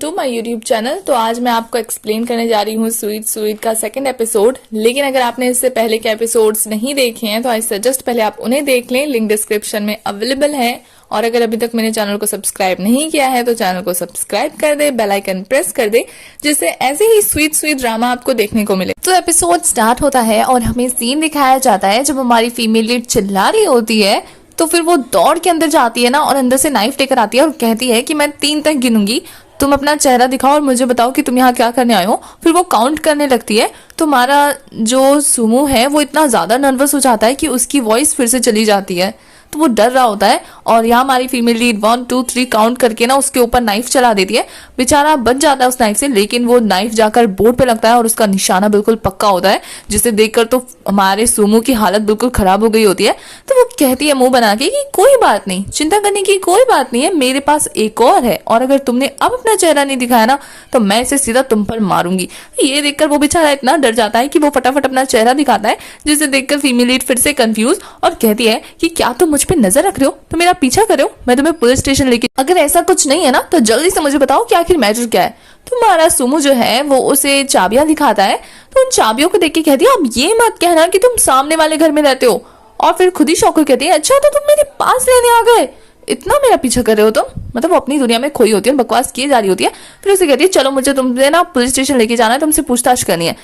To my YouTube channel. तो आज मैं आपको एक्सप्लेन करने जा रही हूँ स्वीट स्वीट का सेकंड एपिसोड। लेकिन अगर आपने इससे पहले के एपिसोड्स नहीं देखे हैं तो आई सजेस्ट पहले आप उन्हें देख लें, लिंक डिस्क्रिप्शन में अवेलेबल है। और अगर अभी तक मेरे चैनल को सब्सक्राइब नहीं किया है तो चैनल को सब्सक्राइब कर दे, बेल आइकन प्रेस कर दे, जिससे ऐसे ही स्वीट स्वीट ड्रामा आपको देखने को मिले। तो एपिसोड स्टार्ट होता है और हमें सीन दिखाया जाता है जब हमारी फीमेल लीड चिल्ला रही होती है तो फिर वो दौड़ के अंदर जाती है ना, और अंदर से नाइफ लेकर आती है और कहती है कि मैं 3 तक गिनूंगी, तुम अपना चेहरा दिखाओ और मुझे बताओ कि तुम यहाँ क्या करने आए हो। फिर वो काउंट करने लगती है तो हमारा जो सुमो है वो इतना ज्यादा नर्वस हो जाता है कि उसकी वॉइस फिर से चली जाती है। तो वो डर रहा होता है और यहाँ हमारी फीमेल लीड 1 2 3 काउंट करके ना उसके ऊपर नाइफ चला देती है। बेचारा बच जाता है उस नाइफ से, लेकिन वो नाइफ जाकर बोर्ड पे लगता है और उसका निशाना बिल्कुल पक्का होता है, जिसे देखकर तो हमारे सुमो की हालत बिल्कुल खराब हो गई होती है। तो वो कहती है मुंह बना के कि कोई बात नहीं, चिंता करने की कोई बात नहीं है, मेरे पास एक और है, और अगर तुमने अब अपना चेहरा नहीं दिखाया ना तो मैं इसे सीधा तुम पर मारूंगी। ये देखकर वो बेचारा इतना डर जाता है कि वो फटाफट अपना चेहरा दिखाता है, जिसे देखकर फीमेल लीड फिर से कंफ्यूज और कहती है कि क्या तुम मुझ पे नजर रख रहे हो, तो मेरा पीछा कर रहे हो, मैं तुम्हें पुलिस स्टेशन लेके, अगर ऐसा कुछ नहीं है ना तो जल्दी से मुझे बताओ कि आखिर मैटर क्या है। तो हमारा सुमो जो है वो उसे चाबियां दिखाता है, तो उन चाबियों को देख के कहती है अब ये मत कहना कि तुम सामने वाले घर में रहते हो। और फिर खुद ही शौक हो कहती है अच्छा तो तुम मेरे पास लेने आ गए, इतना मेरा पीछा कर रहे हो तुम। मतलब वो अपनी दुनिया में खोई होती है, बकवास किए जा रही होती है। फिर उसे कहती है चलो मुझे तुमसे ना पुलिस स्टेशन लेके जाना है, तुमसे पूछताछ करनी है।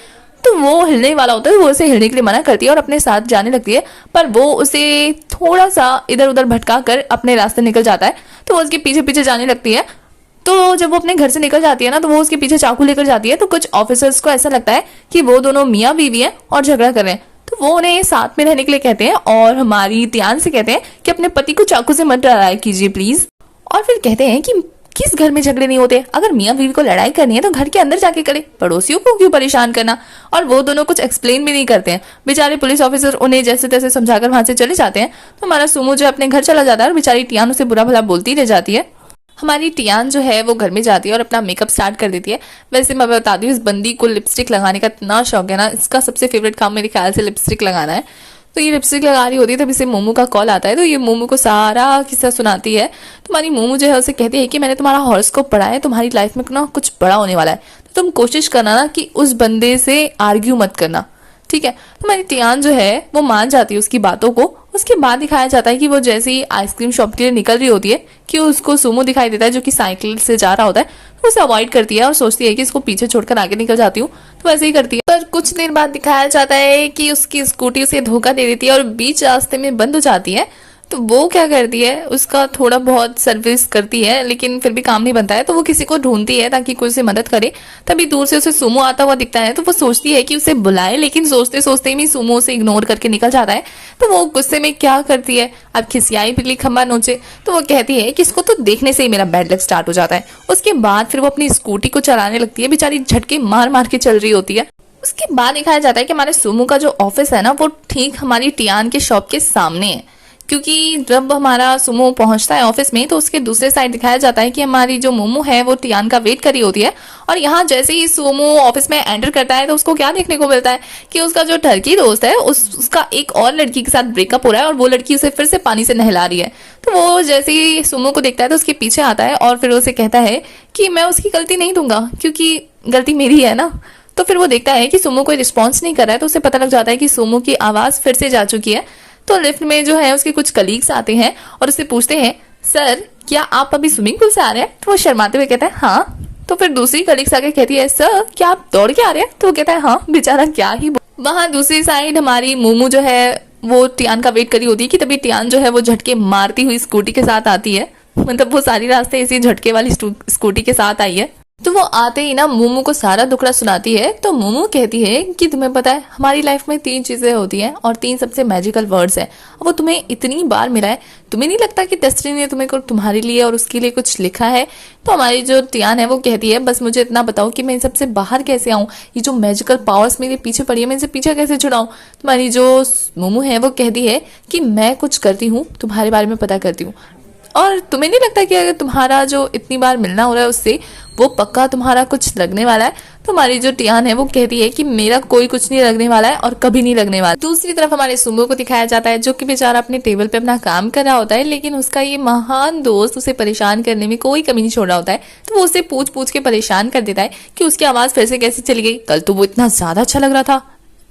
तो वो हिलने वाला होता है, वो उसे हिलने के लिए मना करती है और अपने साथ जाने लगती है, पर वो उसे थोड़ा सा इधर उधर भटका कर अपने रास्ते निकल जाता है। तो वो उसके पीछे पीछे जाने लगती है। तो जब वो अपने घर से निकल जाती है ना तो वो उसके पीछे चाकू लेकर जाती है। तो कुछ ऑफिसर्स को ऐसा लगता है कि वो दोनों मियाँ बीवी हैं और झगड़ा कर रहे हैं, तो वो उन्हें साथ में रहने के लिए कहते हैं और हमारी त्यान से कहते हैं कि अपने पति को चाकू से मत डराया कीजिए प्लीज। और फिर कहते हैं कि किस घर में झगड़े नहीं होते, अगर मियाँ बीवी को लड़ाई करनी है तो घर के अंदर जाके करे, पड़ोसियों को क्यों परेशान करना। और वो दोनों कुछ एक्सप्लेन भी नहीं करते हैं। बेचारे पुलिस ऑफिसर उन्हें जैसे तैसे समझाकर वहां से चले जाते हैं। तो हमारा सुमो जो अपने घर चला जाता है और बेचारी टियान उसे बुरा भला बोलती रह जाती है। हमारी टियान जो है वो घर में जाती है और अपना मेकअप स्टार्ट कर देती है। वैसे मैं बता दूं इस बंदी को लिपस्टिक लगाने का इतना शौक है ना, इसका सबसे फेवरेट काम मेरे ख्याल से लिपस्टिक लगाना है। तो ये लिपस्टिक लगा रही होती है तब इसे मोमो का कॉल आता है। तो ये मोमो को सारा किस्सा सुनाती है। तुम्हारी मोमो जो है उसे कहती है कि मैंने तुम्हारा हॉरोस्कोप पढ़ा है, तुम्हारी लाइफ में ना कुछ बड़ा होने वाला है, तो तुम कोशिश करना ना कि उस बंदे से आर्ग्यू मत करना, ठीक है। तो मेरी टियान जो है वो मान जाती है उसकी बातों को। उसके बाद दिखाया जाता है कि वो जैसे ही आइसक्रीम शॉप के लिए निकल रही होती है कि उसको सुमो दिखाई देता है जो कि साइकिल से जा रहा होता है। तो उसे अवॉइड करती है और सोचती है कि इसको पीछे छोड़कर आगे निकल जाती हूँ, तो वैसे ही करती है। पर कुछ देर बाद दिखाया जाता है कि उसकी स्कूटी उसे धोखा दे देती है और बीच रास्ते में बंद हो जाती है। तो वो क्या करती है, उसका थोड़ा बहुत सर्विस करती है लेकिन फिर भी काम नहीं बनता है। तो वो किसी को ढूंढती है ताकि कोई उसे मदद करे। तभी दूर से उसे सुमो आता हुआ दिखता है, तो वो सोचती है कि उसे बुलाए, लेकिन सोचते सोचते ही सुमो उसे इग्नोर करके निकल जाता है। तो वो गुस्से में क्या करती है, अब खिसियाई बिल्ली खम्बा नोचे, तो वो कहती है कि इसको तो देखने से ही मेरा बैड लक स्टार्ट हो जाता है। उसके बाद फिर वो अपनी स्कूटी को चलाने लगती है, बेचारी झटके मार मार के चल रही होती है। उसके बाद दिखाया जाता है कि हमारे सुमो का जो ऑफिस है ना वो ठीक हमारी टियान के शॉप के सामने है, क्योंकि जब हमारा सुमो पहुंचता है ऑफिस में तो उसके दूसरे साइड दिखाया जाता है कि हमारी जो मोमो है वो टियान का वेट कर रही होती है। और यहाँ जैसे ही सुमो ऑफिस में एंटर करता है तो उसको क्या देखने को मिलता है कि उसका जो टर्की दोस्त है उसका एक और लड़की के साथ ब्रेकअप हो रहा है और वो लड़की उसे फिर से पानी से नहला रही है। तो वो जैसे ही सुमो को देखता है तो उसके पीछे आता है और फिर उसे कहता है कि मैं उसकी गलती नहीं दूंगा क्योंकि गलती मेरी है ना। तो फिर वो देखता है कि सुमो कोई रिस्पॉन्स नहीं कर रहा है, तो उसे पता लग जाता है कि सुमो की आवाज फिर से जा चुकी है। तो लिफ्ट में जो है उसके कुछ कलीग्स आते हैं और उससे पूछते हैं सर क्या आप अभी स्विमिंग पूल से आ रहे हैं। तो वो शर्माते हुए कहता है हाँ। तो फिर दूसरी कलीग्स आके कहती है सर क्या आप दौड़ के आ रहे हैं। तो वो कहता है हाँ। बेचारा क्या ही। वहां दूसरी साइड हमारी मोमो जो है वो टियान का वेट करी होती है कि तभी टियान जो है वो झटके मारती हुई स्कूटी के साथ आती है। मतलब वो सारी रास्ते इसी झटके वाली स्कूटी के साथ आई है। तो वो आते ही ना मोमो को सारा दुखड़ा सुनाती है। तो मोमो कहती है कि तुम्हें पता है हमारी लाइफ में 3 चीजें होती हैं और 3 सबसे मैजिकल वर्ड्स हैं, वो तुम्हें इतनी बार मिला है, तुम्हें नहीं लगता कि डेस्टिनी ने तुम्हें को तुम्हारे लिए और उसके लिए कुछ लिखा है। तो हमारी जो टियान है वो कहती है बस मुझे इतना बताओ कि मैं इन सबसे बाहर कैसे आऊं, ये जो मैजिकल पावर्स मेरे पीछे पड़ी है मैं इनसे पीछे कैसे छुड़ाऊं। तुम्हारी जो मोमो है वो कहती है कि मैं कुछ करती हूँ, तुम्हारे बारे में पता करती हूँ और तुम्हें नहीं लगता कि अगर तुम्हारा जो इतनी बार मिलना हो रहा है उससे वो पक्का तुम्हारा कुछ लगने वाला है? तो हमारी जो टियान है वो कहती है कि मेरा कोई कुछ नहीं लगने वाला है और कभी नहीं लगने वाला। दूसरी तरफ हमारे सुमो को दिखाया जाता है जो कि बेचारा अपने टेबल पे अपना काम कर रहा होता है, लेकिन उसका ये महान दोस्त उसे परेशान करने में कोई कमी नहीं छोड़ रहा होता है। तो वो उसे पूछ पूछ के परेशान कर देता है कि उसकी आवाज फिर से कैसे चली गई, कल तो वो इतना ज्यादा अच्छा लग रहा था,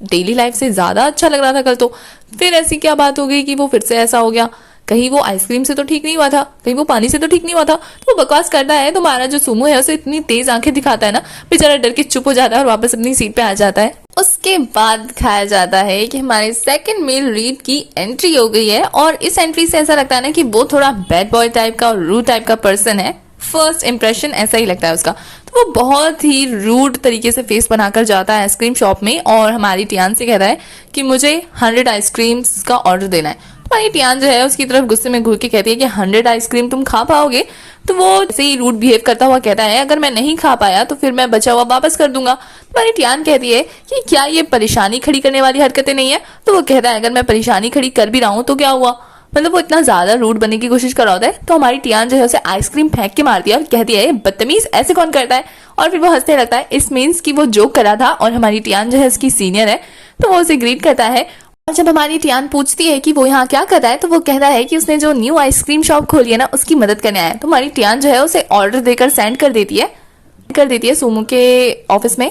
डेली लाइफ से ज्यादा अच्छा लग रहा था कल तो, फिर ऐसी क्या बात हो गई कि वो फिर से ऐसा हो गया? कहीं वो आइसक्रीम से तो ठीक नहीं हुआ था, कहीं वो पानी से तो ठीक नहीं हुआ था। तो वो बकवास करता है तो हमारा जो सुमो है उसे इतनी तेज आंखें दिखाता है ना, बेचारा डर के चुप हो जाता है और वापस अपनी सीट पे आ जाता है। उसके बाद दिखाया जाता है कि हमारे सेकंड मेल लीड की एंट्री हो गई है और इस एंट्री से ऐसा लगता है ना कि वो थोड़ा बैड बॉय टाइप का और रूड टाइप का पर्सन है। फर्स्ट इंप्रेशन ऐसा ही लगता है उसका। तो वो बहुत ही रूड तरीके से फेस बनाकर जाता है आइसक्रीम शॉप में और हमारी टियान से कहता है कि मुझे 100 आइसक्रीम्स का ऑर्डर देना है। हमारी टियान जो है उसकी तरफ गुस्से में घूर के कहती है कि 100 आइसक्रीम तुम खा पाओगे? तो वो ऐसे ही रूड बिहेव करता हुआ कहता है अगर मैं नहीं खा पाया तो फिर मैं बचा हुआ वापस कर दूंगा। हमारी टियान कहती है कि क्या ये परेशानी खड़ी करने वाली हरकतें नहीं है? तो वो कहता है अगर मैं परेशानी खड़ी कर भी रहा हूँ तो क्या हुआ? मतलब वो इतना ज्यादा रूड बनने की कोशिश कर रहा होता है। तो हमारी टियान जो है उसे आइसक्रीम फेंक के मारती है और कहती है बदतमीज, ऐसे कौन करता है? और फिर वो हंसने लगता है। इस मीन्स की वो जोक करा था और हमारी टियान जो है उसकी सीनियर है तो वो उसे ग्रीट करता है। और जब हमारी टियान पूछती है कि वो यहाँ क्या कर रहा है तो वो कहता है कि उसने जो न्यू आइसक्रीम शॉप खोली है ना उसकी मदद करने आया है। तो हमारी टियान जो है उसे ऑर्डर देकर सेंड कर देती है सुमो के ऑफिस में।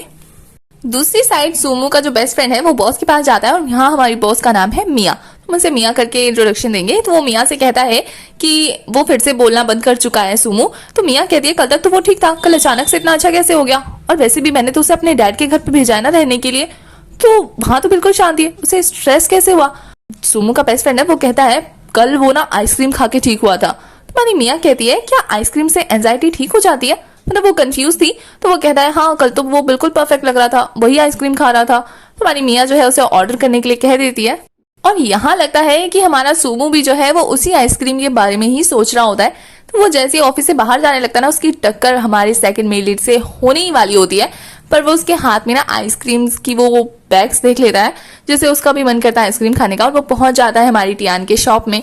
दूसरी साइड सुमो का जो बेस्ट फ्रेंड है वो बॉस के पास जाता है और यहाँ हमारी बॉस का नाम है मिया। हम उसे मिया करके इंट्रोडक्शन देंगे। तो वो मिया से कहता है कि वो फिर से बोलना बंद कर चुका है सुमो। तो मिया कहती है कल तक तो वो ठीक था, कल अचानक से इतना अच्छा कैसे हो गया? और वैसे भी मैंने तो उसे अपने डैड के घर पे भेजा है ना रहने के लिए, तो वहां तो बिल्कुल शांति है, उसे स्ट्रेस कैसे हुआ? सुमो का बेस्ट फ्रेंड है वो कहता है कल वो ना आइसक्रीम खा के ठीक हुआ था। तो हमारी मिया कहती है क्या आइसक्रीम से एंजाइटी ठीक हो जाती है? मतलब वो कंफ्यूज थी। तो वो कहता है हाँ कल तो वो बिल्कुल परफेक्ट लग रहा था, वही आइसक्रीम खा रहा था। तो हमारी मिया जो है उसे ऑर्डर करने के लिए कह देती है और यहाँ लगता है कि हमारा सुमो भी जो है वो उसी आइसक्रीम के बारे में ही सोच रहा होता है। तो वो जैसे ऑफिस से बाहर जाने लगता है ना उसकी टक्कर हमारे सेकंड मेल लीड से होने ही वाली होती है, पर वो उसके हाथ में ना आइसक्रीम्स की वो बैग्स देख लेता है जिससे उसका भी मन करता है आइसक्रीम खाने का और वो पहुंच जाता है हमारी टियान के शॉप में।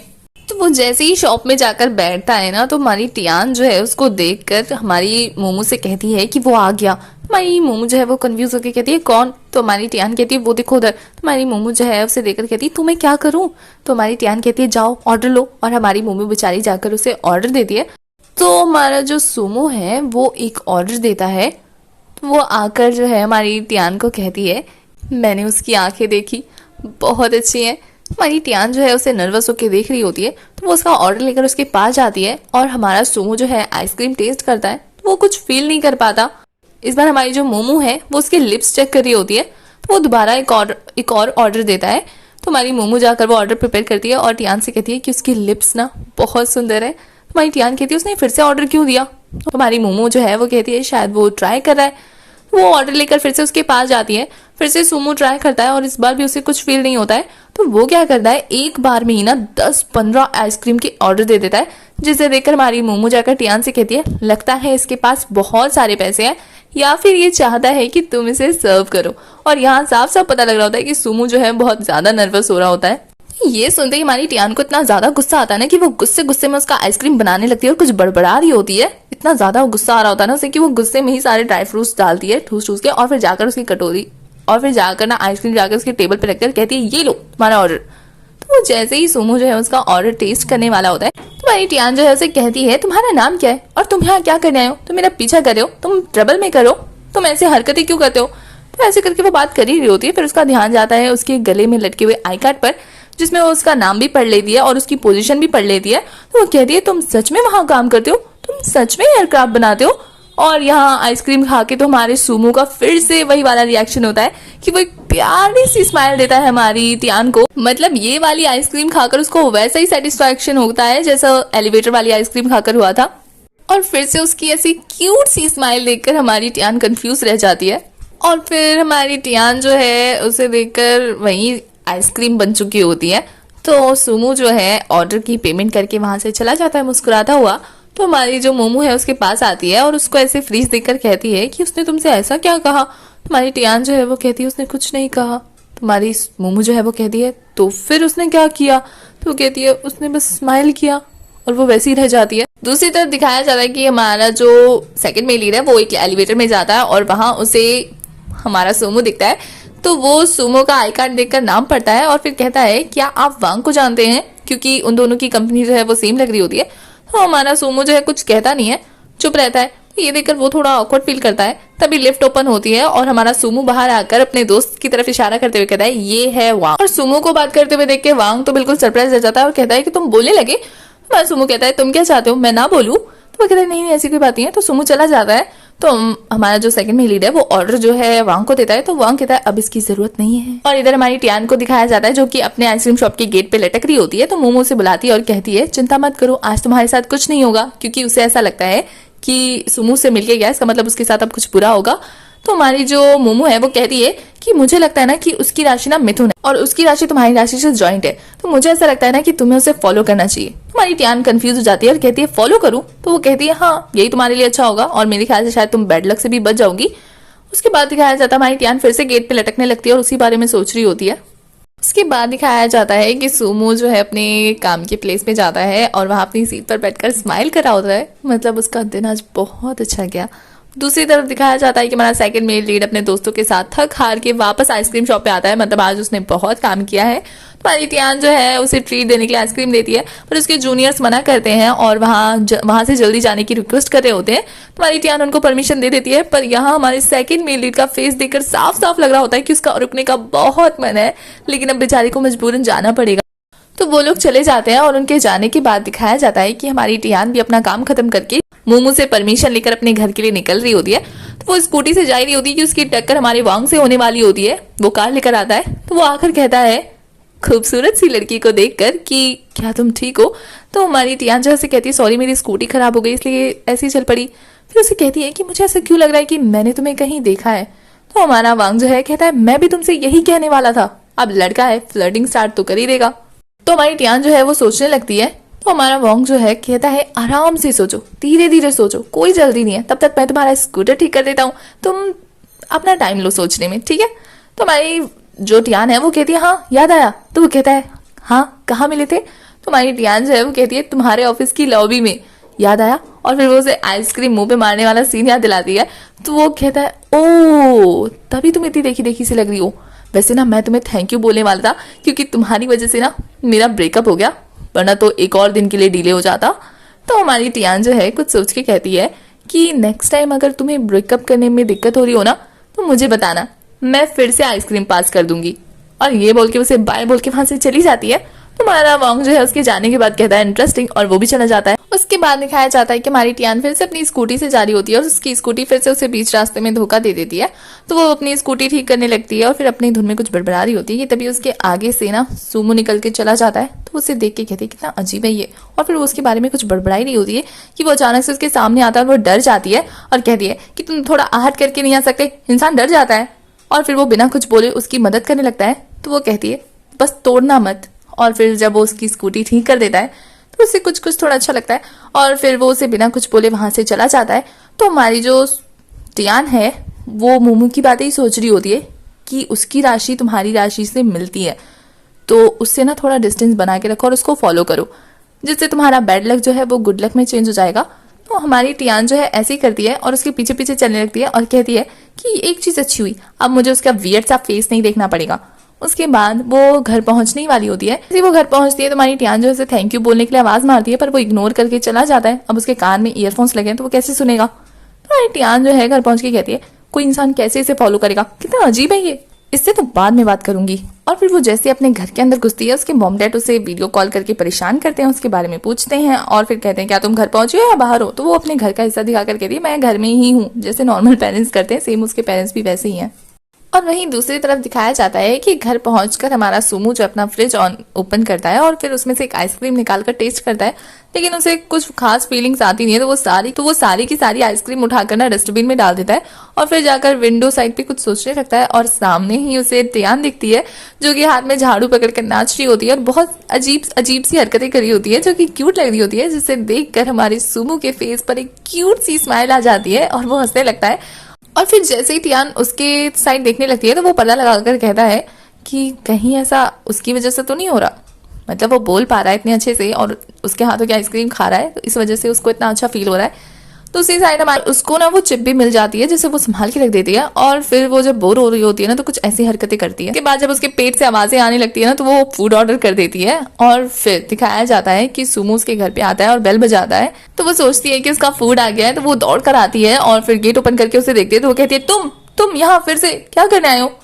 तो वो जैसे ही शॉप में जाकर बैठता है ना तो हमारी टियान जो है उसको देखकर हमारी मोमू से कहती है कि वो आ गया। हमारी मोमू जो है वो कंफ्यूज होकर कहती है कौन? तो हमारी टियान कहती है वो देखो उधर। तो हमारी मोमू जो है उसे देखकर कहती है तुम्हें क्या करूं? तो हमारी टियान कहती है जाओ ऑर्डर लो, और हमारी मोमू बेचारी जाकर उसे ऑर्डर देती है। तो हमारा जो सुमो है वो एक ऑर्डर देता है। वो आकर जो है हमारी टियान को कहती है मैंने उसकी आंखें देखी, बहुत अच्छी है। हमारी टियान जो है उसे नर्वस होकर देख रही होती है तो वो उसका ऑर्डर लेकर उसके पास जाती है और हमारा सुमो जो है आइसक्रीम टेस्ट करता है तो वो कुछ फील नहीं कर पाता। इस बार हमारी जो मोमो है वो उसके लिप्स चेक कर रही होती है तो वो दोबारा एक और ऑर्डर देता है। तो हमारी मोमो जाकर वो ऑर्डर प्रिपेयर करती है और टियान से कहती है कि उसकी लिप्स ना बहुत सुंदर है। हमारी टियान कहती है उसने फिर से ऑर्डर क्यों दिया? तो हमारी मोमो जो है वो कहती है शायद वो ट्राई कर रहा है। वो ऑर्डर लेकर फिर से उसके पास जाती है, फिर से सुमो ट्राई करता है और इस बार भी उसे कुछ फील नहीं होता है। तो वो क्या करता है एक बार में ही ना 10-15 आइसक्रीम के ऑर्डर दे देता है, जिसे देखकर हमारी मोमो जाकर टियान से कहती है लगता है इसके पास बहुत सारे पैसे हैं या फिर ये चाहता है कि तुम इसे सर्व करो। और यहाँ साफ साफ पता लग रहा होता है कि सुमो जो है बहुत ज्यादा नर्वस हो रहा होता है। ये सुनते ही हमारी टियान को इतना ज्यादा गुस्सा आता है ना कि वो गुस्से गुस्से में उसका आइसक्रीम बनाने लगती है और कुछ बड़बड़ा रही होती है। इतना ज्यादा गुस्सा आ रहा होता है ना उसे कि वो गुस्से में ही सारे ड्राई फ्रूट्स डालती है ठूस ठूस के और फिर जाकर उसकी कटोरी और फिर जाकर ना आइसक्रीम जाकर उसके टेबल पे रखकर कहती है ये लो तुम्हारा ऑर्डर। तो वो जैसे ही सुमो जो है उसका ऑर्डर टेस्ट करने वाला होता है तो हमारी टियान जो है उसे कहती है तुम्हारा नाम क्या है और तुम यहाँ क्या करने आए हो? तुम मेरा पीछा कर रहे हो? तुम ट्रबल में करो? तुम ऐसे हरकतें क्यों करते हो? तो ऐसे करके वो बात कर ही रही होती है। फिर उसका ध्यान जाता है उसके गले में लटके हुए आई कार्ड पर जिसमें वो उसका नाम भी पढ़ लेती है और उसकी पोजीशन भी पढ़ लेती है। तो वो कहती है तुम सच में वहां काम करते हो? तुम सच में एयरक्राफ्ट बनाते हो? और यहाँ आइसक्रीम खा के तो हमारे सुमो का फिर से वही वाला रिएक्शन होता है कि वो एक प्यारी सी स्माइल देता है हमारी टियान को। मतलब ये वाली आइसक्रीम खाकर उसको वैसा ही सेटिस्फैक्शन होता है जैसा एलिवेटर वाली आइसक्रीम खाकर हुआ था। और फिर से उसकी ऐसी क्यूट सी स्माइल देखकर हमारी टियान कंफ्यूज रह जाती है। और फिर हमारी टियान जो है उसे देखकर वही आइसक्रीम बन चुकी होती है। तो सुमो जो है ऑर्डर की पेमेंट करके वहां से चला जाता है मुस्कुराता हुआ। तो हमारी जो मोमो है उसके पास आती है और उसको ऐसे फ्रीज देखकर कहती है कि उसने तुमसे ऐसा क्या कहा? हमारी टियान जो है वो कहती है उसने कुछ नहीं कहा। तुम्हारी मोमो जो है वो कहती है तो फिर उसने क्या किया? तो कहती है उसने बस स्माइल किया और वो वैसी रह जाती है। दूसरी तरफ दिखाया जाता है कि हमारा जो सेकंड मेल लीड है वो एक एलिवेटर में जाता है और वहां उसे हमारा सोमू दिखता है। तो वो सोमो का आई कार्ड देखकर नाम पढ़ता है और फिर कहता है क्या आप वांग को जानते हैं, क्योंकि उन दोनों की कंपनी जो है वो सेम लग रही होती है। तो हमारा सोमो जो है कुछ कहता नहीं है, चुप रहता है। तो ये देखकर वो थोड़ा ऑकवर्ड फील करता है। तभी लिफ्ट ओपन होती है और हमारा सोमू बाहर आकर अपने दोस्त की तरफ इशारा करते हुए कहता है ये है वांग। और सोमू को बात करते हुए देख के वांग तो बिल्कुल सरप्राइज रह जाता है और कहता है कि तुम बोलने लगे। हमारा सोमू कहता है तुम क्या चाहते हो मैं ना बोलूं। तो वो कहता है नहीं नहीं ऐसी कोई बात नहीं है। तो सोमू चला जाता है। तो हमारा जो सेकंड में लीड है वो ऑर्डर जो है वांग को देता है। तो वांग कहता है अब इसकी जरूरत नहीं है। और इधर हमारी टियान को दिखाया जाता है जो कि अपने आइसक्रीम शॉप के गेट पे लटक रही होती है। तो मोमो से बुलाती है और कहती है चिंता मत करो आज तुम्हारे साथ कुछ नहीं होगा, क्योंकि उसे ऐसा लगता है कि सुमू से मिलके गया इसका मतलब उसके साथ अब कुछ बुरा होगा। तो हमारी जो मोमो है वो कहती है कि मुझे लगता है ना कि उसकी राशि ना मिथुन है और उसकी राशि तुम्हारी राशि से जॉइंट है, तो मुझे ऐसा लगता है ना कि तुम्हें उसे फॉलो करना चाहिए। हमारी टियान कंफ्यूज हो जाती है और कहती है फॉलो करूं। तो वो कहती है हाँ यही तुम्हारे लिए अच्छा होगा और मेरे ख्याल से शायद तुम बैड लक से भी बच जाओगी। उसके बाद दिखाया जाता है हमारी टियान फिर से गेट पे लटकने लगती है और उसी बारे में सोच रही होती है। उसके बाद दिखाया जाता है कि सुमो जो है अपने काम के प्लेस पे जाता है और वहां अपनी सीट पर बैठकर स्माइल कर रहा होता है। मतलब उसका दिन आज बहुत अच्छा गया। दूसरी तरफ दिखाया जाता है कि हमारा सेकंड मेल लीड अपने दोस्तों के साथ थक हार के वापस आइसक्रीम शॉप पे आता है। मतलब आज उसने बहुत काम किया है। तो हमारी टियान जो है उसे ट्रीट देने के लिए आइसक्रीम देती है, पर उसके जूनियर्स मना करते हैं और वहां से जल्दी जाने की रिक्वेस्ट कर रहे होते हैं। तो हमारी टियान उनको परमिशन दे देती है, पर यहाँ हमारे सेकंड मेल लीड का फेस देखकर साफ साफ लग रहा होता है कि उसका रुकने का बहुत मन है, लेकिन अब बेचारे को मजबूरन जाना पड़ेगा। तो वो लोग चले जाते हैं और उनके जाने के बाद दिखाया जाता है कि हमारी टियान भी अपना काम खत्म करके मोमो से परमिशन लेकर अपने घर के लिए निकल रही होती है। तो वो स्कूटी से जा रही होती है कि उसकी टक्कर हमारे वांग से होने वाली होती है। वो कार लेकर आता है तो वो आकर कहता है खूबसूरत सी लड़की को देखकर कि क्या तुम ठीक हो। तो हमारी टियान जो है कहती है सॉरी मेरी स्कूटी खराब हो गई इसलिए ऐसी चल पड़ी। फिर उसे कहती है कि मुझे ऐसा क्यों लग रहा है कि मैंने तुम्हें कहीं देखा है। तो हमारा वांग जो है कहता है मैं भी तुमसे यही कहने वाला था। अब लड़का है फ्लर्टिंग स्टार्ट तो कर ही देगा। तो हमारी टियान जो है वो सोचने लगती है। तो हमारा वांग जो है कहता है आराम से सोचो, धीरे धीरे सोचो, कोई जल्दी नहीं है, तब तक मैं तुम्हारा स्कूटर ठीक कर देता हूँ, तुम अपना टाइम लो सोचने में, ठीक है। तो हमारी जो टियान है वो कहती है हाँ याद आया। तो वो कहता है हाँ कहाँ मिले थे। तो हमारी टियान जो है वो कहती है तुम्हारे ऑफिस की लॉबी में, याद आया। और फिर वो उसे आइसक्रीम मुंह पे मारने वाला सीन याद दिलाती है। तो वो कहता है ओ तभी तुम इतनी देखी देखी से लग रही हो। वैसे ना मैं तुम्हें थैंक यू बोलने वाला था, क्योंकि तुम्हारी वजह से ना मेरा ब्रेकअप हो गया, वरना तो एक और दिन के लिए डिले हो जाता। तो हमारी टियान जो है कुछ सोच के कहती है कि नेक्स्ट टाइम अगर तुम्हें ब्रेकअप करने में दिक्कत हो रही हो ना तो मुझे बताना, मैं फिर से आइसक्रीम पास कर दूंगी। और ये बोल के उसे बाय बोल के वहां से चली जाती है। तो हमारा वांग जो है उसके जाने के बाद कहता है इंटरेस्टिंग, और वो भी चला जाता है। उसके बाद दिखाया जाता है कि हमारी टियान फिर से अपनी स्कूटी से जा रही होती है और उसकी स्कूटी फिर से उसे बीच रास्ते में धोखा दे देती है। तो वो अपनी स्कूटी ठीक करने लगती है और फिर अपनी धुन में कुछ बड़बड़ा रही होती है कि तभी उसके आगे से ना सुमो निकल के चला जाता है। तो उसे देख के कहती है कितना अजीब है ये, और फिर वो उसके बारे में कुछ बड़बड़ाई रही होती है कि वो अचानक से उसके सामने आता है और वो डर जाती है और कहती है कि तुम थोड़ा आहट करके नहीं आ सकते, इंसान डर जाता है। और फिर वो बिना कुछ बोले उसकी मदद करने लगता है। तो वो कहती है बस तोड़ना मत। और फिर जब वो उसकी स्कूटी ठीक कर देता है तो उसे कुछ कुछ थोड़ा अच्छा लगता है और फिर वो उसे बिना कुछ बोले वहां से चला जाता है। तो हमारी जो टियान है वो मोमो की बातें ही सोच रही होती है कि उसकी राशि तुम्हारी राशि से मिलती है, तो उससे ना थोड़ा डिस्टेंस बना के रखो और उसको फॉलो करो, जिससे तुम्हारा बैड लक जो है वो गुड लक में चेंज हो जाएगा। तो हमारी टियान जो है ऐसे ही करती है और उसके पीछे पीछे चलने लगती है और कहती है कि एक चीज अच्छी हुई, अब मुझे उसका वियर्ड सा फेस नहीं देखना पड़ेगा। उसके बाद वो घर पहुंचने वाली होती है। जैसे वो घर पहुंचती है तो हमारी टियान जो है थैंक यू बोलने के लिए आवाज मारती है, पर वो इग्नोर करके चला जाता है। अब उसके कान में ईयरफोन्स लगे हैं तो वो कैसे सुनेगा। तो हमारी टियान जो है घर पहुंच के कहती है कोई इंसान कैसे इसे फॉलो करेगा, कितना अजीब है ये, इससे तो बाद में बात करूंगी। और फिर वो जैसे अपने घर के अंदर घुसती है उसके मॉम डैड उसे वीडियो कॉल करके परेशान करते हैं, उसके बारे में पूछते हैं और फिर कहते हैं क्या तुम घर पहुंचे हो या बाहर हो। तो वो अपने घर का हिस्सा दिखाकर कहती है मैं घर में ही हूँ, जैसे नॉर्मल पेरेंट्स करते हैं सेम उसके पेरेंट्स भी वैसे ही हैं। और वहीं दूसरी तरफ दिखाया जाता है कि घर पहुंचकर हमारा सुमो जो अपना फ्रिज ओपन करता है और फिर उसमें से एक आइसक्रीम निकालकर टेस्ट करता है, लेकिन उसे कुछ खास फीलिंग्स आती नहीं है। तो वो सारी की सारी आइसक्रीम उठाकर ना डस्टबिन में डाल देता है और फिर जाकर विंडो साइड पे कुछ सोचने लगता है और सामने ही उसे टियान दिखती है जो कि हाथ में झाड़ू पकड़कर नाच रही होती है और बहुत अजीब सी हरकतें करी होती है जो कि क्यूट लग रही होती है, जिसे देखकर हमारे सुमो के फेस पर एक क्यूट सी स्माइल आ जाती है और वो हंसने लगता है। और फिर जैसे ही टियान उसके साइड देखने लगती है तो वो पर्दा लगाकर कहता है कि कहीं ऐसा उसकी वजह से तो नहीं हो रहा, मतलब वो बोल पा रहा है इतने अच्छे से और उसके हाथों की आइसक्रीम खा रहा है, तो इस वजह से उसको इतना अच्छा फील हो रहा है। तो उसी साइड हमारे उसको ना वो चिप भी मिल जाती है जिसे वो संभाल के रख देती है, और फिर वो जब बोर हो रही होती है ना तो कुछ ऐसी हरकतें करती है। उसके बाद जब उसके पेट से आवाजें आने लगती है ना तो वो फूड ऑर्डर कर देती है, और फिर दिखाया जाता है कि सुमो उसके घर पे आता है और बेल बजाता है। तो वो सोचती है कि उसका फूड आ गया है, तो वो दौड़ कर आती है और फिर गेट ओपन करके उसे देखती है। तो वो कहती है, तुम यहाँ फिर से क्या करने आए हो?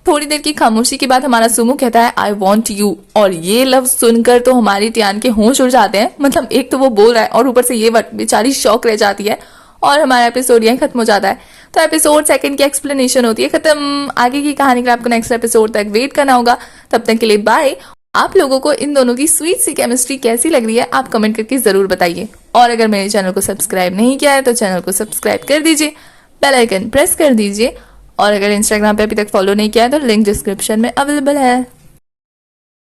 थोड़ी देर की खामोशी के बाद हमारा सुमो कहता है, आई वॉन्ट यू। और ये लफ्ज सुनकर तो हमारी टियान के होश उड़ जाते हैं। मतलब एक तो वो बोल रहा है और ऊपर से ये बेचारी शौक रह जाती है, और हमारा एपिसोड यहीं खत्म हो जाता है। तो एपिसोड सेकंड की एक्सप्लेनेशन होती है खत्म। आगे की कहानी के लिए आपको नेक्स्ट एपिसोड तक वेट करना होगा। तब तक के लिए बाय। आप लोगों को इन दोनों की स्वीट सी केमिस्ट्री कैसी लग रही है आप कमेंट करके जरूर बताइए। और अगर मेरे चैनल को सब्सक्राइब नहीं किया है तो चैनल को सब्सक्राइब कर दीजिए, बेल आइकन प्रेस कर दीजिए, और अगर इंस्टाग्राम पे अभी तक फॉलो नहीं किया है तो लिंक डिस्क्रिप्शन में अवेलेबल है।